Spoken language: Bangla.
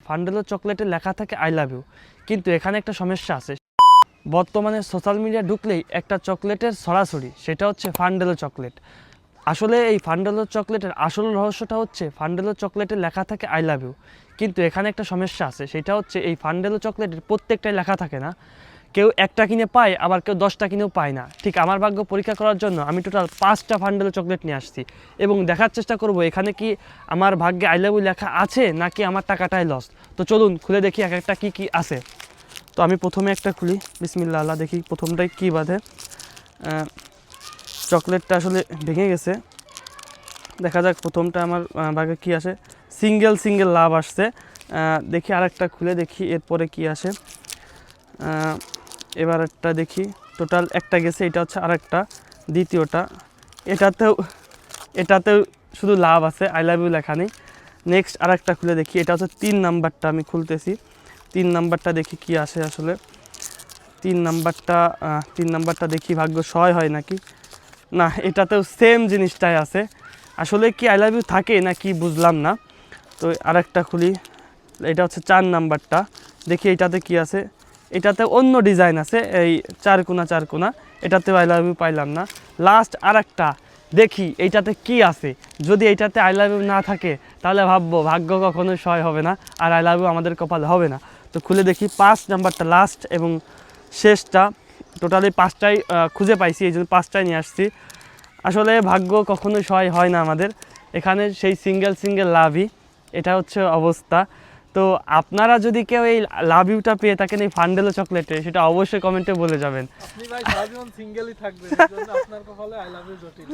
ফান্ডেলো চকলেটে লেখা থাকে আই লাভ ইউ, কিন্তু এখানে একটা সমস্যা আছে। বর্তমানে সোশ্যাল মিডিয়া ঢুকলেই একটা চকলেটের ছড়াছড়ি, সেটা হচ্ছে ফান্ডেলো চকলেট। আসলে এই ফান্ডেলো চকলেটের আসল রহস্যটা হচ্ছে ফান্ডেলো চকলেটে লেখা থাকে আই লাভ ইউ, কিন্তু এখানে একটা সমস্যা আছে, সেটা হচ্ছে এই ফান্ডেলো চকলেটের প্রত্যেকটাই লেখা থাকে না। কেউ একটা কিনে পায়, আবার কেউ 10টা কিনেও পায় না। ঠিক আমার ভাগ্য পরীক্ষা করার জন্য আমি টোটাল 5টা ফান্ডেলো চকলেট নিয়ে আসছি এবং দেখার চেষ্টা করব এখানে কি আমার ভাগ্যে আই লাভ ইউ লেখা আছে নাকি আমার টাকাটাই লস। তো চলুন খুলে দেখি এক একটা কী কী আছে। তো আমি প্রথমে একটা খুলি, বিসমিল্লাহ আল্লাহ, দেখি প্রথমটাই কী বাঁধে। চকলেটটা আসলে ভেঙে গেছে, দেখা যাক প্রথমটা আমার ভাগে কী আসে। সিঙ্গেল লাভ আসছে। দেখি আরেকটা খুলে দেখি এরপরে কি আসে। এবার একটা দেখি, টোটাল একটা গেছে, এটা হচ্ছে আরেকটা, দ্বিতীয়টা। এটাতেও শুধু লাভ আছে, আই লাভ ইউ লেখা নেই। নেক্সট আরেকটা খুলে দেখি, এটা হচ্ছে 3 নাম্বারটা, আমি খুলতেছি 3 নাম্বারটা, দেখি কি আসে আসলে। 3 নাম্বারটা দেখি ভাগ্য সহায় হয় নাকি না। এটাতেও সেম জিনিসটাই আছে, আসলে কি আই লাভ ইউ থাকে না কি বুঝলাম না। তো আরেকটা খুলি, এটা হচ্ছে 4 নাম্বারটা, দেখি এটাতে কি আছে। এটাতে অন্য ডিজাইন আছে, এই 4 কোনা, এটাতেও আই লাভ ইউ পাইলাম না। লাস্ট আরেকটা দেখি এইটাতে কি আছে। যদি এইটাতে আই লাভ ইউ না থাকে তাহলে ভাববো ভাগ্য কখনোই সহায় হবে না, আর আই লাভ ইউ আমাদের কপালে হবে না। তো খুলে দেখি 5 নাম্বারটা লাস্ট এবং শেষটা, টোটালি 5টাই খুঁজে পাইছি, এই জন্য 5টাই নিয়ে আসছি। আসলে ভাগ্য কখনোই সহায় হয় না আমাদের, এখানে সেই সিঙ্গেল লাভই, এটা হচ্ছে অবস্থা। তো আপনারা যদি কেউ এই লাভ ইউটা পেয়ে থাকেন এই ফান্ডেলো চকলেটে, সেটা অবশ্যই কমেন্টে বলে যাবেন। আপনি ভাই সারা জীবন সিঙ্গেলই থাকবেন, এর জন্য আপনার কপালে আই লাভ ইউ জটিল।